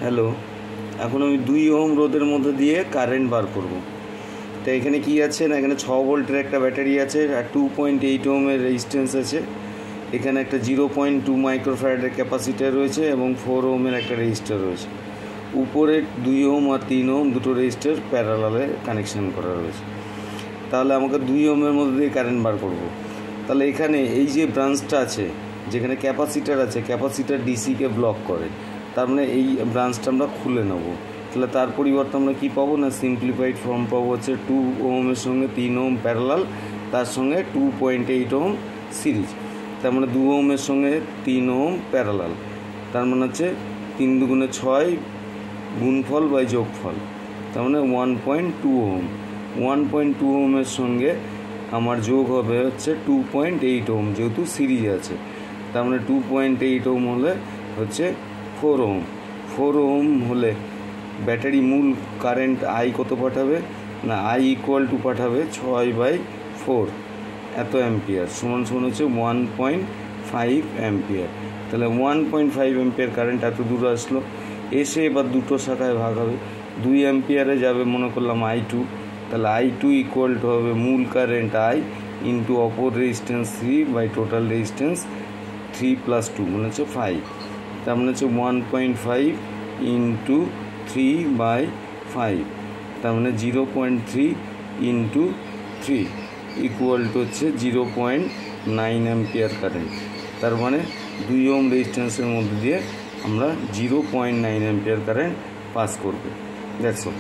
Hello, এখন আমি 2 ohm রোধের মধ্যে দিয়ে কারেন্ট বার করব। তো এখানে কি আছে না, এখানে 6 ভোল্টের একটা ব্যাটারি আছে আর 2.8 ওহমের রেজিস্ট্যান্স আছে। এখানে একটা 0.2 মাইক্রোফ্যারাডের ক্যাপাসিটার রয়েছে এবং 4 ওহমের একটা রেজিস্টার রয়েছে। উপরে 2 ওহম আর 3 ওহম দুটো রেজিস্টার প্যারালালে কানেকশন করা রয়েছে। তাহলে আমাকে 2 ওহমের মধ্যে দিয়ে কারেন্ট বার করব। তাহলে এখানে এই যে ব্রাঞ্চটা আছে, যেখানে ক্যাপাসিটার আছে, ক্যাপাসিটার ডিসিকে ব্লক করে, তার মানে এই ব্রাঞ্চটা আমরা খুলে নেব। তাহলে তার পরিবর্তে আমরা কী পাবো না, সিম্পলিফাইড ফর্ম পাবো হচ্ছে 2 ওহমের সঙ্গে 3 ওহম প্যারালাল, তার সঙ্গে 2.8 ওহম সিরিজ। তার মানে 2 ওহমের সঙ্গে 3 ওহম প্যারালাল, তার মানে হচ্ছে 3 দুগুণে 6 গুণফল বাই যোগফল, তার মানে 1.2 ওহম। 1.2 ওহমের সঙ্গে আমার যোগ হবে হচ্ছে 2.8 ওহম, যেহেতু সিরিজ আছে। তার মানে 2.8 ওহম হলে হচ্ছে 4 ওহম। 4 ওহম হলে ব্যাটারি মূল কারেন্ট আই কত পাঠাবে না, আই ইকুয়াল টু পাঠাবে 6/4 এত অ্যাম্পিয়ার, সমান হচ্ছে 1.5 অ্যাম্পিয়ার। তাহলে 1.5 অ্যাম্পিয়ার কারেন্ট এত দূর আসলো, এসে এবার দুটো শাখায় ভাগ হবে। 2 অ্যাম্পিয়ারে যাবে মনে করলাম I2, তাহলে I2 ইকুয়াল টু হবে মূল কারেন্ট আই ইন্টু অপর রেজিস্ট্যান্স 3 বাই টোটাল রেজিস্ট্যান্স 3 + 2 মানে হচ্ছে 5। তার মানে হচ্ছে 1.5 ইন্টু 3/5, তার মানে 0.3 ইন্টু 3 ইকুয়াল টু হচ্ছে 0.9 অ্যাম্পিয়ার কারেন্ট। তার মানে 2 ওহম রেজিস্ট্যান্সের মধ্যে দিয়ে আমরা 0.9 অ্যাম্পিয়ার কারেন্ট পাস করব। That's all.